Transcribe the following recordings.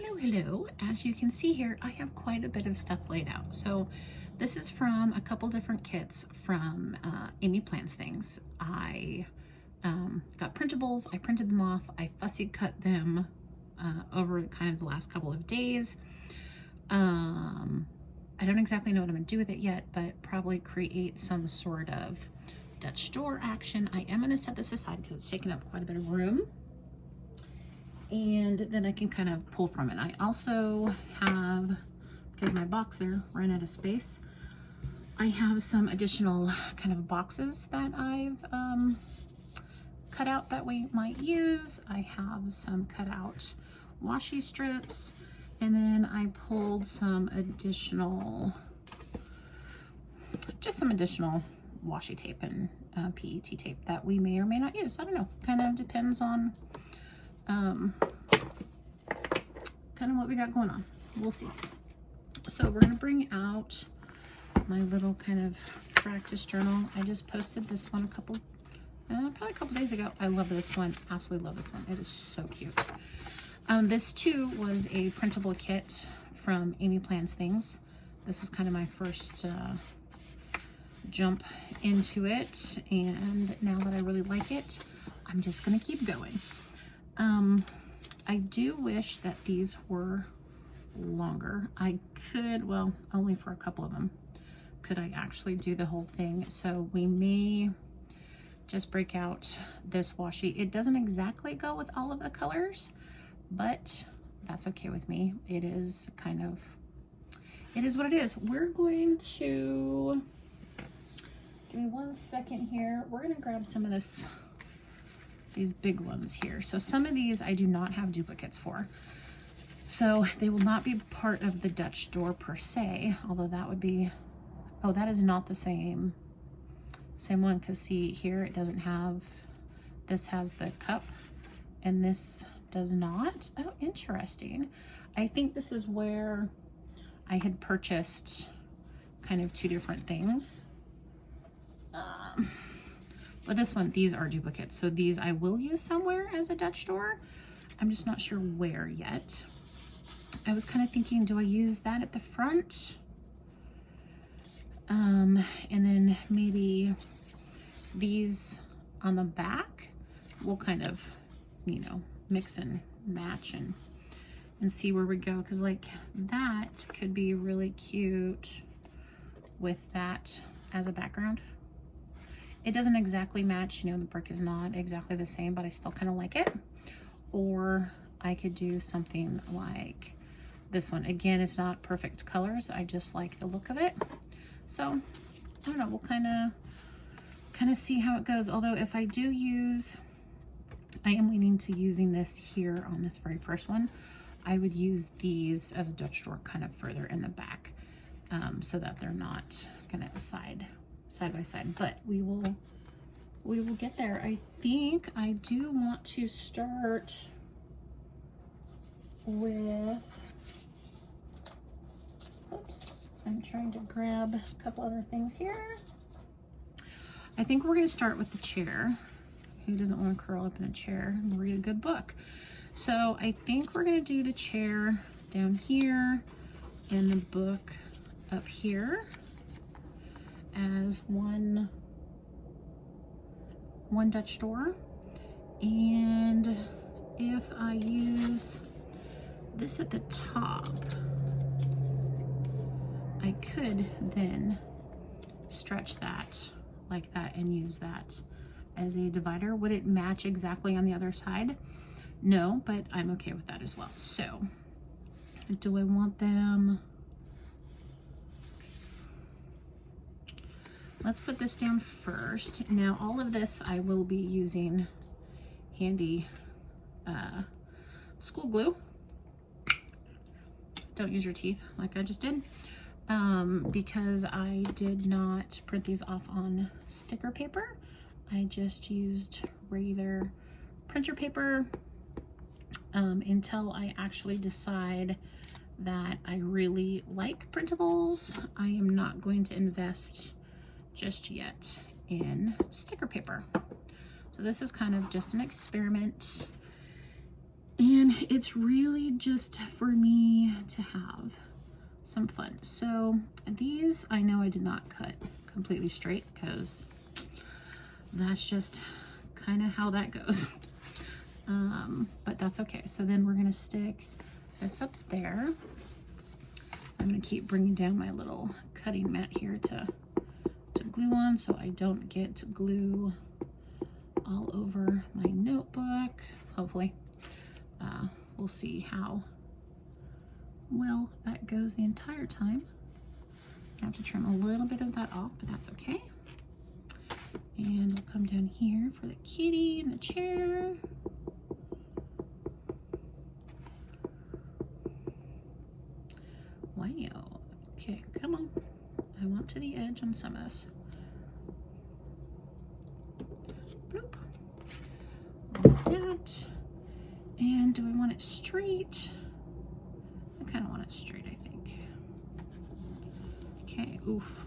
Hello, hello. As you can see here, I have quite a bit of stuff laid out. So this is from a couple different kits from Amy Plans Things. I got printables, I printed them off, I fussy cut them over kind of the last couple of days. I don't exactly know what I'm gonna do with it yet, but probably create some sort of Dutch door action. I am gonna set this aside because it's taking up quite a bit of room. And then I can kind of pull from it. I also have, because my box there ran out of space, I have some additional kind of boxes that I've cut out that we might use. I have some cut out washi strips, and then I pulled some additional, just some additional washi tape and PET tape that we may or may not use. I don't know, kind of depends on kind of what we got going on. We'll see. So we're gonna bring out my little kind of practice journal. I just posted this one probably a couple days ago. I love this one, absolutely love this one. It is so cute. This too was a printable kit from Amy Plans Things. This was kind of my first jump into it, and now that I really like it, I'm just gonna keep going. I do wish that these were longer. I could, well, only for a couple of them, could I actually do the whole thing. So we may just break out this washi. It doesn't exactly go with all of the colors, but that's okay with me. It is kind of, it is what it is. We're going to, give me 1 second here. We're gonna grab some of this, these big ones here. So some of these I do not have duplicates for. So they will not be part of the Dutch door per se, although that would be, oh, that is not the same one, because see here, it doesn't have, this has the cup and this does not. Oh, interesting. I think this is where I had purchased kind of two different things. But this one, these are duplicates. So these I will use somewhere as a Dutch door. I'm just not sure where yet. I was kind of thinking, do I use that at the front? And then maybe these on the back, we'll kind of, you know, mix and match and see where we go. Cause like that could be really cute with that as a background. It doesn't exactly match, you know, the brick is not exactly the same, but I still kind of like it. Or I could do something like this one. Again, it's not perfect colors. I just like the look of it. So I don't know, we'll kind of see how it goes. Although if I do use, I am leaning to using this here on this very first one. I would use these as a Dutch door kind of further in the back, so that they're not kind of side by side, but we will get there. I think I do want to start with, oops, I'm trying to grab a couple other things here. I think we're going to start with the chair. Who doesn't want to curl up in a chair and read a good book? So I think we're going to do the chair down here and the book up here as one Dutch door. And if I use this at the top, I could then stretch that like that and use that as a divider. Would it match exactly on the other side? No, but I'm okay with that as well. So do I want them? Let's put this down first. Now all of this I will be using handy school glue. Don't use your teeth like I just did, because I did not print these off on sticker paper. I just used regular printer paper until I actually decide that I really like printables. I am not going to invest just yet in sticker paper. So this is kind of just an experiment And it's really just for me to have some fun. So these, I know I did not cut completely straight because that's just kind of how that goes. But that's okay. So then we're gonna stick this up there. I'm gonna keep bringing down my little cutting mat here to glue on so I don't get glue all over my notebook. Hopefully. We'll see how well that goes the entire time. I have to trim a little bit of that off, but that's okay. And we'll come down here for the kitty and the chair. Wow. Okay, come on. I want to the edge on some of this. Bloop. Like that. And do I want it straight? I kind of want it straight, I think. Okay, oof.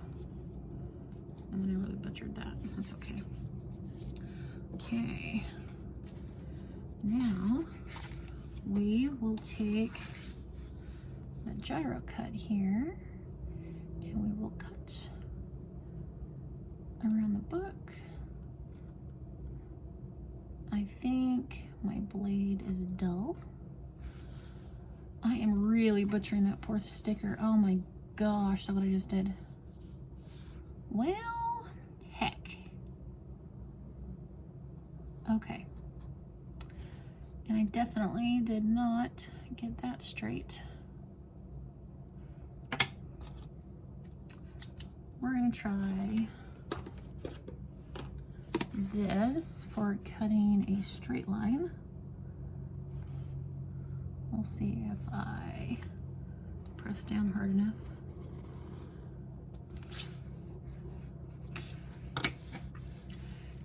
And then I really butchered that. That's okay. Okay. Now we will take the gyro cut here and we will cut around the book. I think my blade is dull. I am really butchering that poor sticker. Oh my gosh, look what I just did. Well, heck. Okay. And I definitely did not get that straight. We're gonna try this for cutting a straight line. We'll see if I press down hard enough.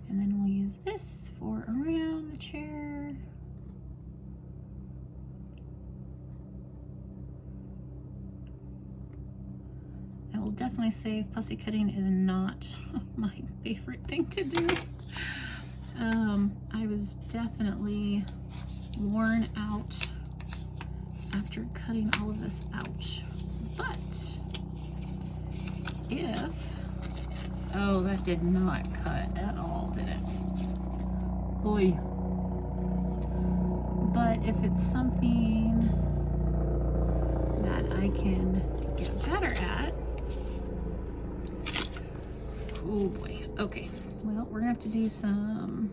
And then we'll use this for around the chair. I will definitely say fussy cutting is not my favorite thing to do. I was definitely worn out after cutting all of this out. But if, oh, that did not cut at all, did it? Boy. But if it's something that I can get better at, oh boy, okay. Well, we're gonna have to do some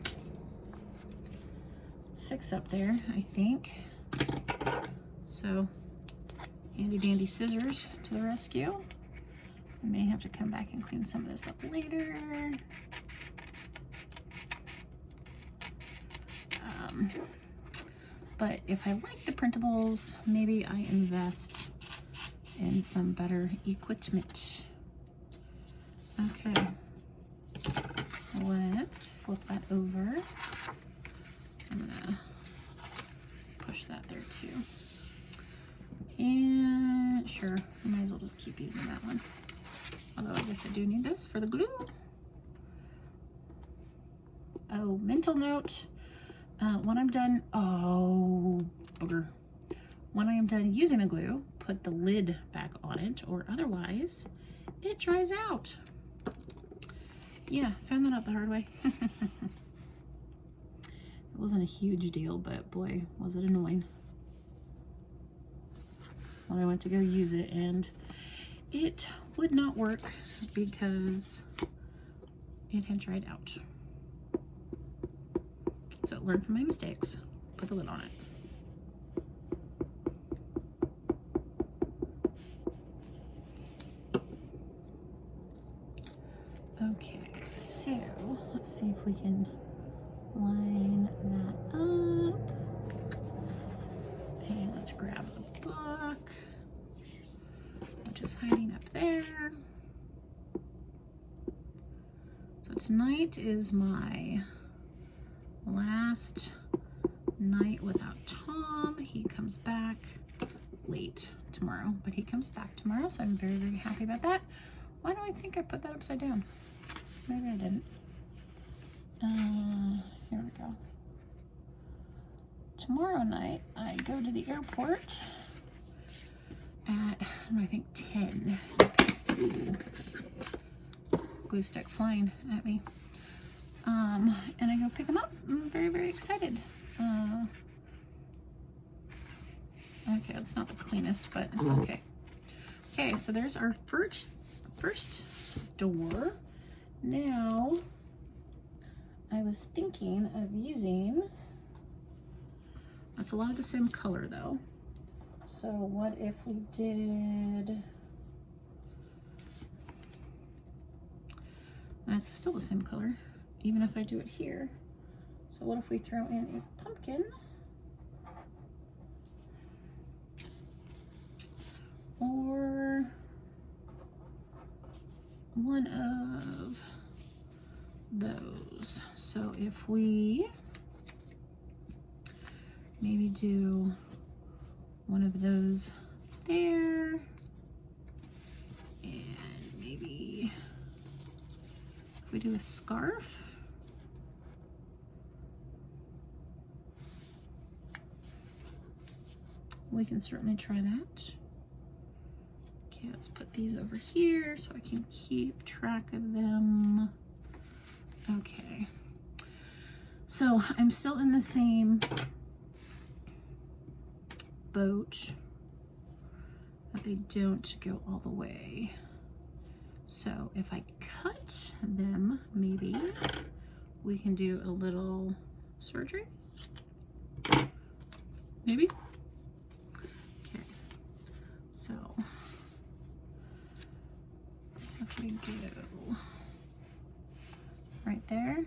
fix up there, I think. So, handy dandy scissors to the rescue. I may have to come back and clean some of this up later. But if I like the printables, maybe I invest in some better equipment. Okay, let's flip that over. I'm gonna push that there too. And sure, I might as well just keep using that one. Although I guess I do need this for the glue. Oh, mental note. When I'm done, oh, booger. When I am done using the glue, put the lid back on it, or otherwise it dries out. Yeah, found that out the hard way. It wasn't a huge deal, but boy, was it annoying when I went to go use it, and it would not work because it had dried out. So learn from my mistakes, put the lid on it. Okay, so let's see if we can line that up. And let's grab the book, which is hiding up there. So tonight is my last night without Tom. He comes back late tomorrow, but he comes back tomorrow, so I'm very, very happy about that. Why do I think I put that upside down? Maybe I didn't. Here we go. tomorrow night I go to the airport at, I think, 10. Ooh. Glue stick flying at me. And I go pick them up. I'm very, very excited. Okay, it's not the cleanest, but it's okay. Okay, so there's our first door. Now, I was thinking of using, that's a lot of the same color though. So what if we did, that's still the same color, even if I do it here. So what if we throw in a pumpkin? Or one of those. So if we maybe do one of those there, and maybe if we do a scarf, we can certainly try that. Okay, let's put these over here so I can keep track of them. Okay, so I'm still in the same boat that they don't go all the way. So if I cut them, maybe we can do a little surgery. Maybe. Okay, so if we go right there,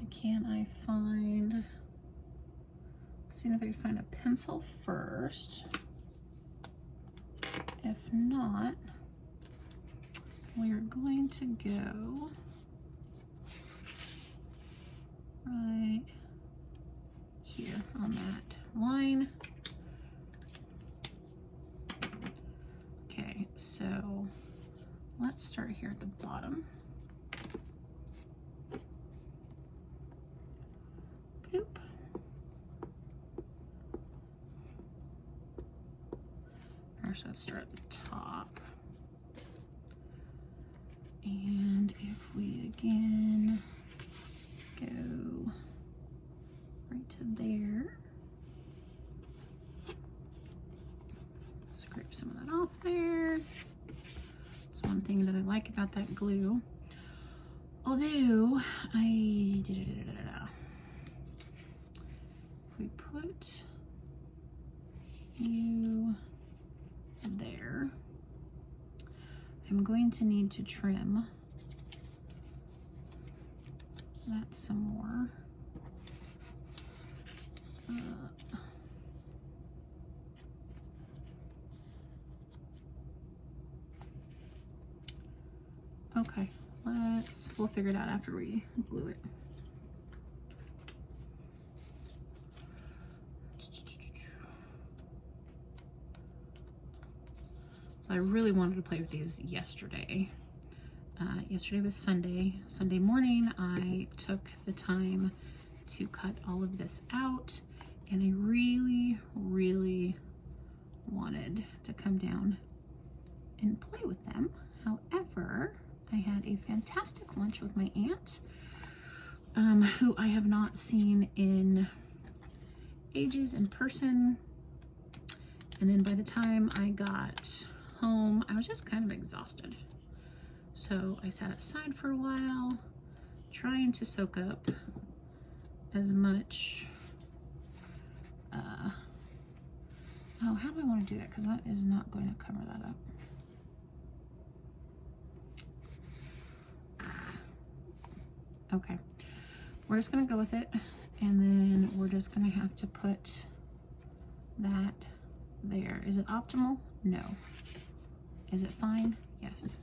can I find, see if I can find a pencil first. If not, we are going to go right here on that line. Okay, so let's start here at the bottom. Boop. Or so let's start at the top. And if we again go right to there, scrape some of that off there. It's one thing that I like about that glue. Although we put you there, I'm going to need to trim that some more. Okay, we'll figure it out after we glue it. So I really wanted to play with these yesterday. Yesterday was Sunday. Sunday morning, I took the time to cut all of this out, and I really, really wanted to come down and play with them. However, I had a fantastic lunch with my aunt, who I have not seen in ages in person. And then by the time I got home, I was just kind of exhausted. So I sat outside for a while, trying to soak up as much, oh, how do I want to do that? Because that is not going to cover that up. Okay, we're just gonna go with it, and then we're just gonna have to put that there. Is it optimal? No. Is it fine? Yes.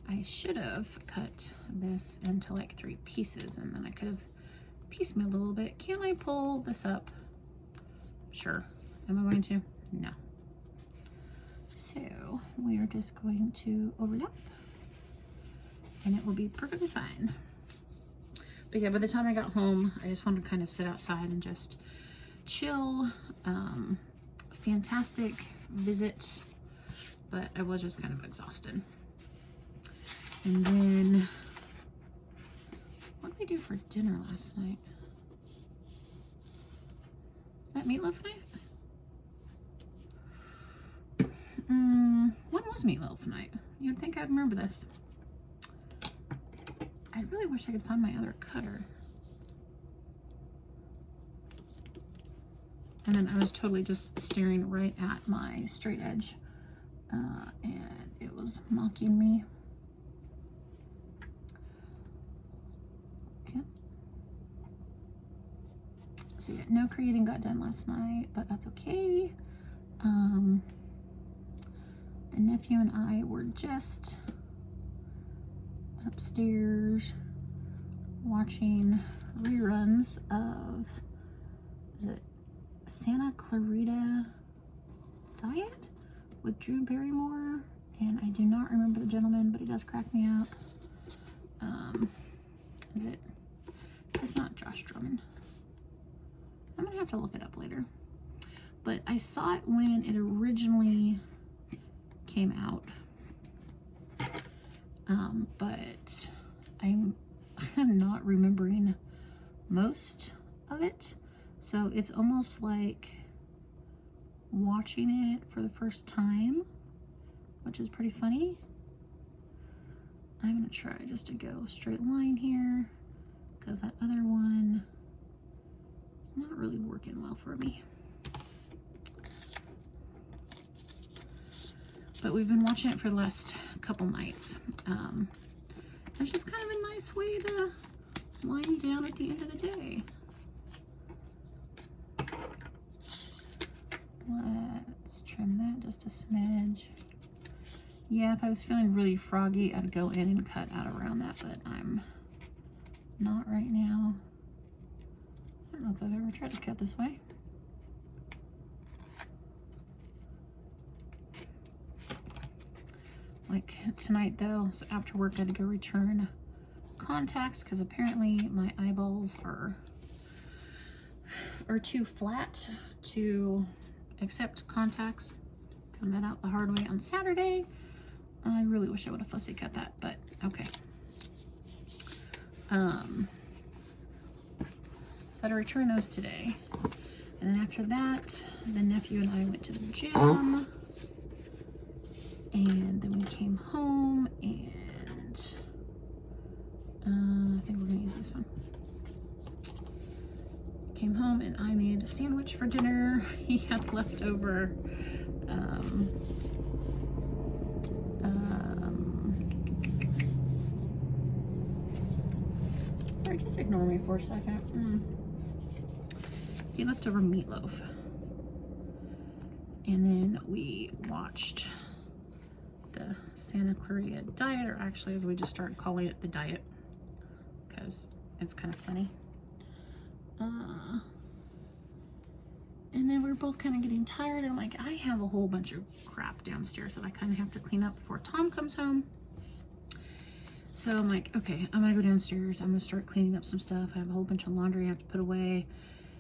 I should have cut this into like 3 pieces, and then I could have piecemealed a little bit. Can I pull this up? Sure. Am I going to? No. So we are just going to overlap, and it will be perfectly fine. But yeah, by the time I got home, I just wanted to kind of sit outside and just chill. Fantastic visit, but I was just kind of exhausted. And then, what did I do for dinner last night? Is that meatloaf night? When was meatloaf night? You'd think I'd remember this. I really wish I could find my other cutter. And then I was totally just staring right at my straight edge, and it was mocking me. Okay. So yeah, no creating got done last night, but that's okay. The nephew and I were just upstairs watching reruns of, is it Santa Clarita Diet with Drew Barrymore? And I do not remember the gentleman, but he does crack me up. It's not Josh Drummond. I'm gonna have to look it up later. But I saw it when it originally came out. But I'm not remembering most of it. So it's almost like watching it for the first time, which is pretty funny. I'm gonna try just to go straight line here, because that other one is not really working well for me. But we've been watching it for the last couple nights. It's just kind of a nice way to wind down at the end of the day. Let's trim that just a smidge. Yeah, if I was feeling really froggy, I'd go in and cut out around that, but I'm not right now. I don't know if I've ever tried to cut this way. Like tonight though, so after work I had to go return contacts because apparently my eyeballs are too flat to accept contacts. Found that out the hard way on Saturday. I really wish I would have fussy cut that, but okay. But I returned those today. And then after that, the nephew and I went to the gym. And then we came home and I think we're gonna use this one. Came home and I made a sandwich for dinner. He had leftover sorry, just ignore me for a second. He left over meatloaf. And then we watched the Santa Clarita Diet, or actually as we just started calling it the diet because it's kind of funny. And then we were both kind of getting tired, and I'm like, I have a whole bunch of crap downstairs that I kind of have to clean up before Tom comes home. So I'm like, okay, I'm gonna go downstairs, I'm gonna start cleaning up some stuff. I have a whole bunch of laundry I have to put away.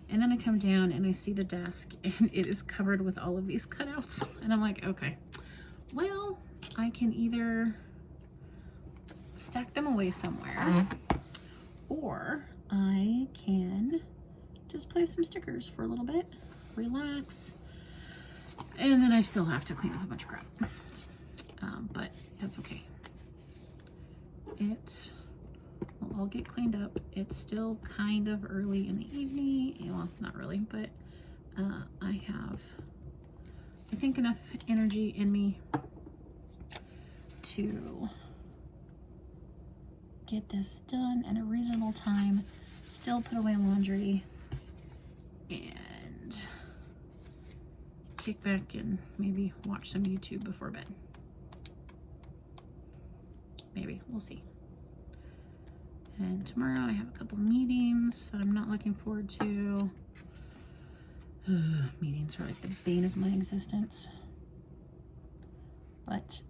And then I come down and I see the desk and it is covered with all of these cutouts. And I'm like, okay, well, I can either stack them away somewhere, or I can just play some stickers for a little bit, relax, and then I still have to clean up a bunch of crap. But that's okay. It will all get cleaned up. It's still kind of early in the evening. Well, not really, but I have, I think, enough energy in me to get this done in a reasonable time, still put away laundry, and kick back and maybe watch some YouTube before bed. Maybe, we'll see. And tomorrow I have a couple meetings that I'm not looking forward to. Meetings are like the bane of my existence. But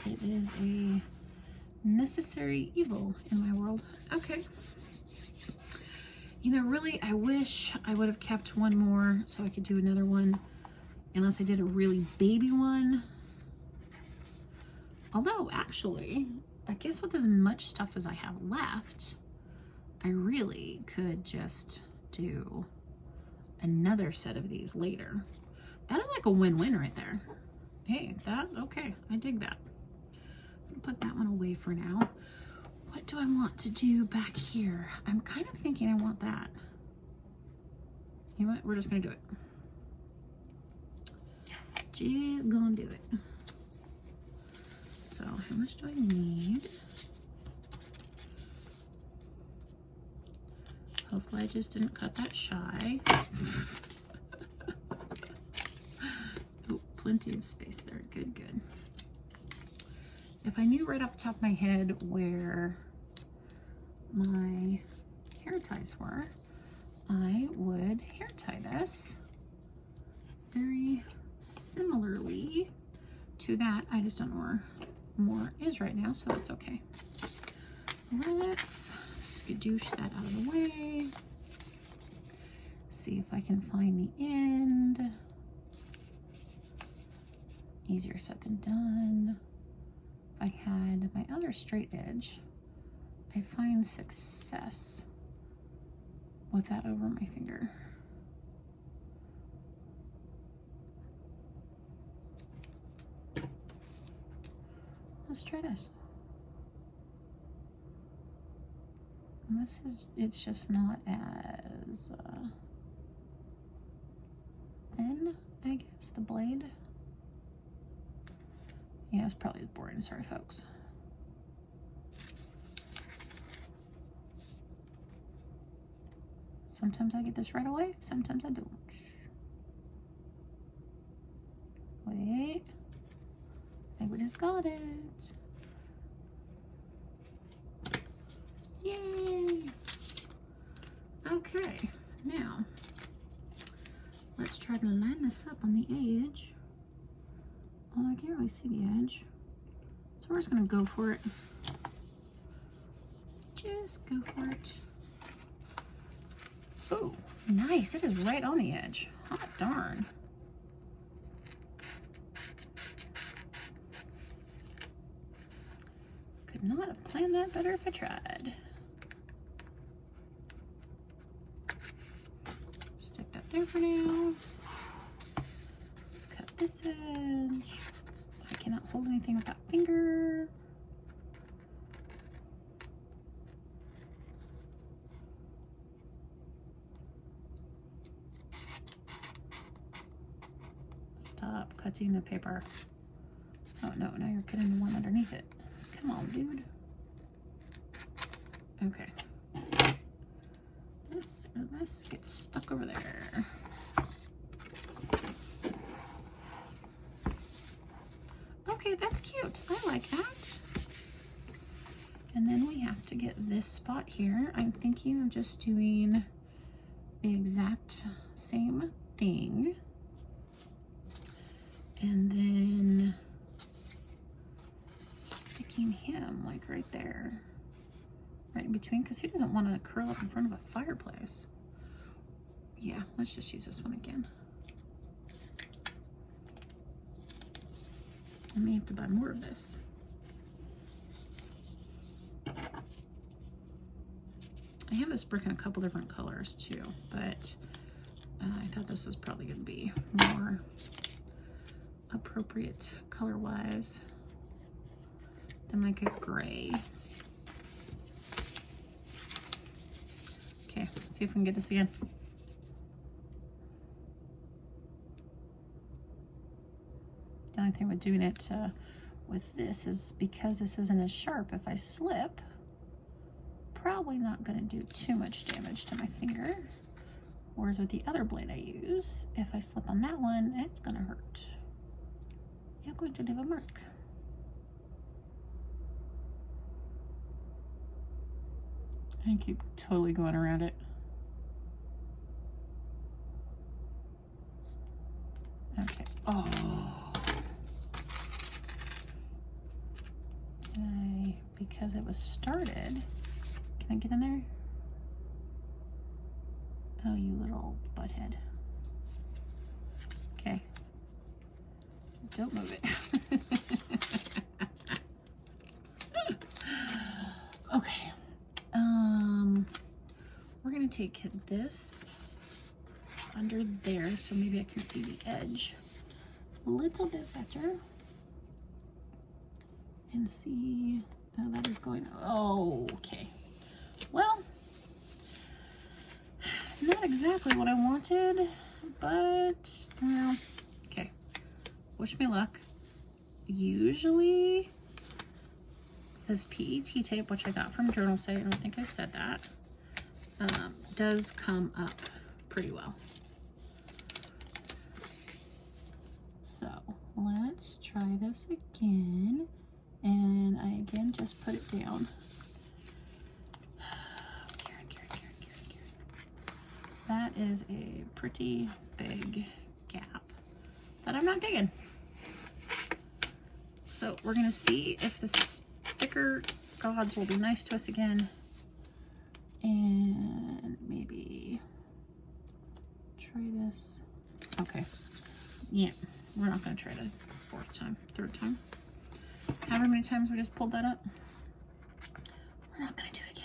it is a necessary evil in my world. Okay. You know, really, I wish I would have kept one more so I could do another one, unless I did a really baby one. Although, actually, I guess with as much stuff as I have left, I really could just do another set of these later. That is like a win-win right there. Hey, okay, I dig that. I'm gonna put that one away for now. What do I want to do back here? I'm kind of thinking I want that. You know what? We're just gonna do it. Just gonna do it. So how much do I need? Hopefully I just didn't cut that shy. Oh, plenty of space there. Good, good. If I knew right off the top of my head where my hair ties were, I would hair tie this very similarly to that. I just don't know where more is right now, so that's okay. Let's skadoosh that out of the way. See if I can find the end. Easier said than done. If I had my other straight edge, I find success with that over my finger. Let's try this. This is, it's just not as thin, I guess, the blade. Yeah, it's probably as boring. Sorry, folks. Sometimes I get this right away, sometimes I don't. Wait. I think we just got it. Yay! Okay, now let's try to line this up on the edge. Although I can't really see the edge. So we're just gonna go for it. Just go for it. Oh, nice. It is right on the edge. Hot darn. Could not have planned that better if I tried. Stick that there for now. Cut this edge. I cannot hold anything with that finger. Stop cutting the paper. Oh no, now you're cutting the one underneath it. Come on, dude. Okay. This gets stuck over there. Okay, that's cute. I like that. And then we have to get this spot here. I'm thinking of just doing the exact same thing. And then sticking him like right there, right in between, because who doesn't want to curl up in front of a fireplace? Yeah, let's just use this one again. I may have to buy more of this. I have this brick in a couple different colors too, but I thought this was probably going to be more appropriate color-wise than like a gray. Okay, let's see if we can get this again. The only thing with doing it with this is because this isn't as sharp, if I slip, probably not going to do too much damage to my finger. Whereas with the other blade I use, if I slip on that one, it's going to hurt. You're going to leave a mark. I keep totally going around it. Okay. Oh. Can I, because it was started, can I get in there? Oh, you little butthead. Okay. Don't move it. Okay. We're gonna take this under there so maybe I can see the edge a little bit better. And see, oh, that is going, oh, okay. Well, not exactly what I wanted, but, well, okay. Wish me luck. Usually, this PET tape, which I got from Journal Site, I don't think I said that, does come up pretty well. So, let's try this again. And I again just put it down. Karen. That is a pretty big gap that I'm not digging. So we're gonna see if the sticker gods will be nice to us again. And maybe try this. Okay. Yeah, we're not gonna try the third time. However many times we just pulled that up. We're not gonna do it again.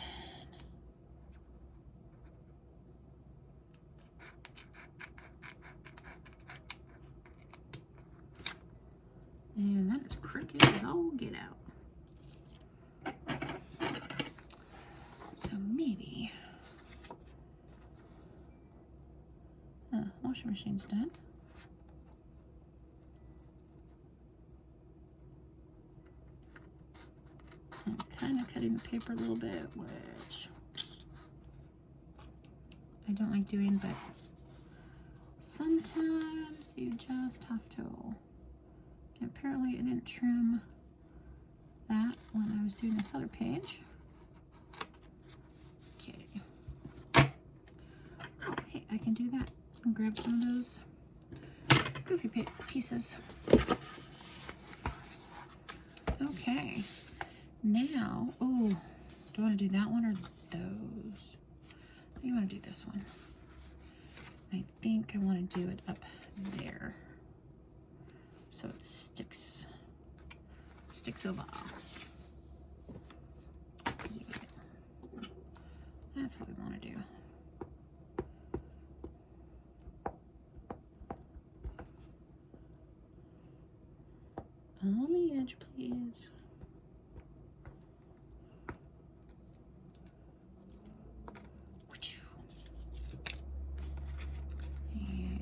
And that is crooked as all get out. So maybe, washing machine's done. I'm kind of cutting the paper a little bit, which I don't like doing, but sometimes you just have to. And apparently I didn't trim that when I was doing this other page. Okay. Oh, hey, I can do that and grab some of those goofy pieces. Okay. Now, oh, do I want to do that one or those? I think I want to do this one. I think I want to do it up there so it sticks over. Yeah. That's what we want to do. On the edge, please.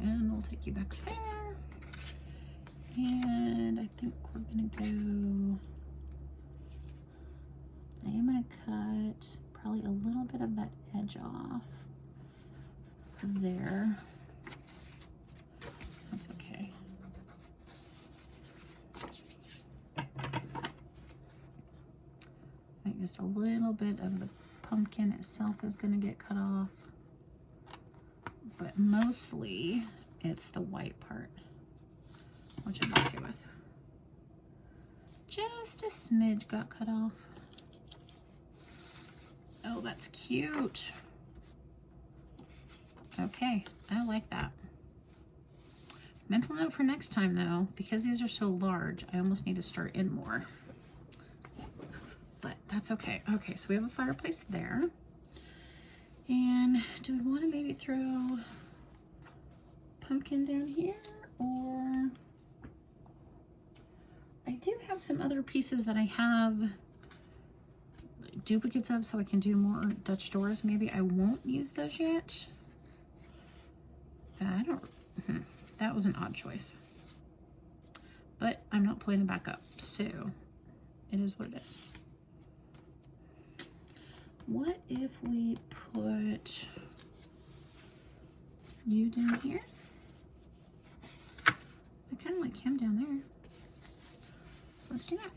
And we'll take you back there. And I think we're gonna go, I am gonna cut probably a little bit of that edge off there. That's okay. I think just a little bit of the pumpkin itself is gonna get cut off. But mostly it's the white part, which I'm okay with. Just a smidge got cut off. Oh, that's cute. Okay, I like that. Mental note for next time though, because these are so large, I almost need to start in more. But that's okay. Okay, so we have a fireplace there. And do we want to maybe throw pumpkin down here? Or I do have some other pieces that I have duplicates of so I can do more Dutch doors. Maybe I won't use those yet. I don't, that was an odd choice. But I'm not pulling it back up, so it is what it is. What if we put you down here? I kind of like him down there. So let's do that.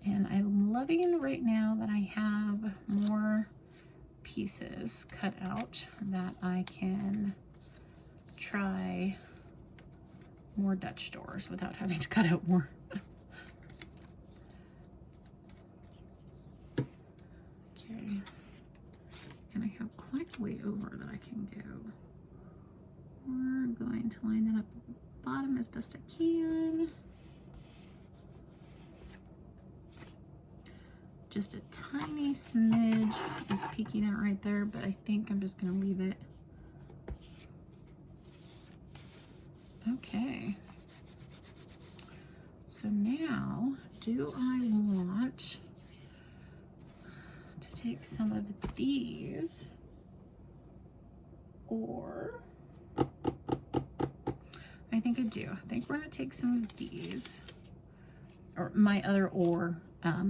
And I'm loving right now that I have more pieces cut out that I can try more Dutch doors without having to cut out more. have quite a way over that I can go. We're going to line that up at the bottom as best I can. Just a tiny smidge is peeking out right there, but I think I'm just going to leave it. Okay. So now, do I want to take some of these, or I think I do. I think we're going to take some of these, or my other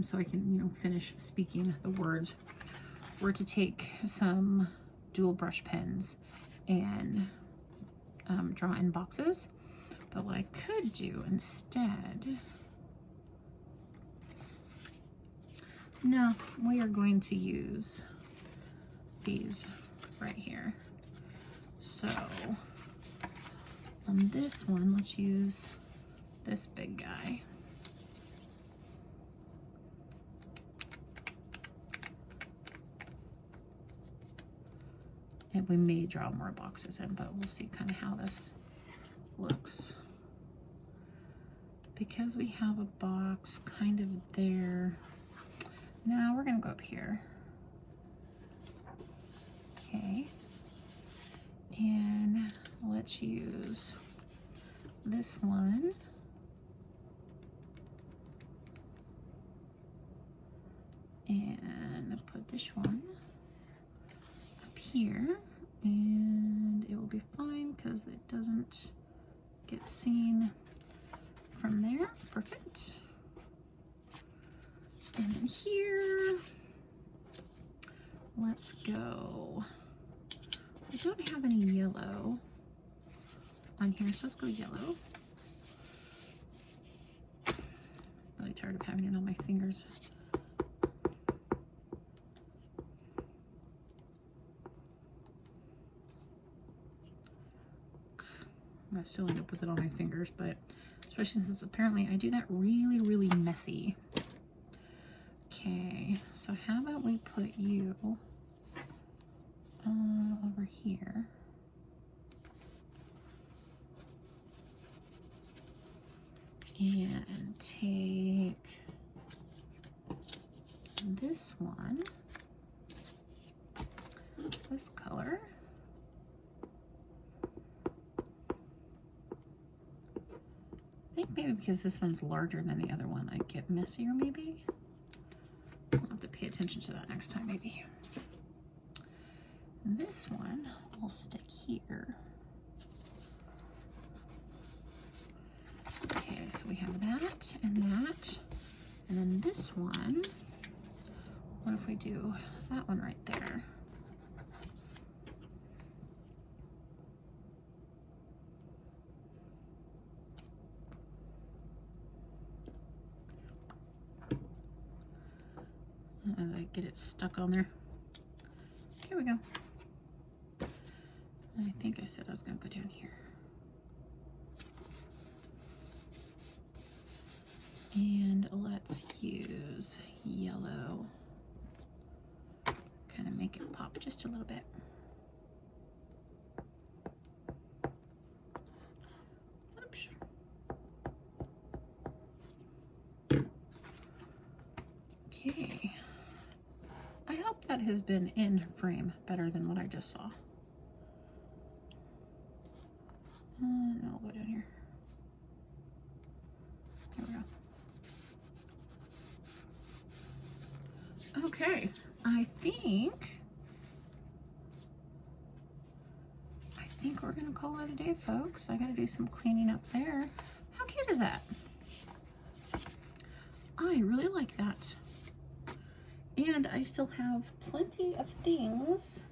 so I can, you know, finish speaking the words. We're to take some dual brush pens and draw in boxes. But what I could do instead, no, we are going to use these right here. So on this one, let's use this big guy. And we may draw more boxes in, but we'll see kind of how this looks. Because we have a box kind of there. Now we're gonna go up here. Okay. And let's use this one. And put this one up here. And it will be fine because it doesn't get seen from there. Perfect. And then here, let's go. I don't have any yellow on here, so let's go yellow. Really tired of having it on my fingers. I still end up with it on my fingers, but especially since apparently I do that really, really messy. Okay, so how about we put you over here. And take this one, this color. I think maybe because this one's larger than the other one, I get messier maybe. I'll have to pay attention to that next time maybe. This one will stick here. Okay, so we have that and that. And then this one, what if we do that one right there? I get it stuck on there. Here we go. I think I said I was going to go down here. And let's use yellow. Kind of make it pop just a little bit. Oops. Okay. I hope that has been in frame better than what I just saw. No, I'll go down here. There we go. Okay, I think we're gonna call it a day, folks. I gotta do some cleaning up there. How cute is that? I really like that. And I still have plenty of things.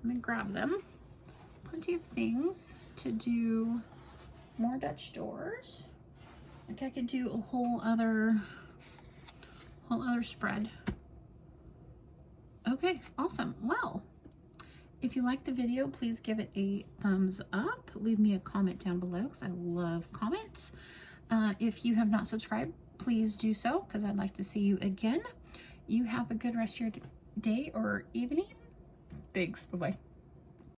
Let me grab them. Plenty of things to do more Dutch doors. Like I could do a whole other spread. Okay, awesome. Well, if you liked the video, please give it a thumbs up. Leave me a comment down below because I love comments. If you have not subscribed, please do so because I'd like to see you again. You have a good rest of your day or evening. Thanks. Bye-bye.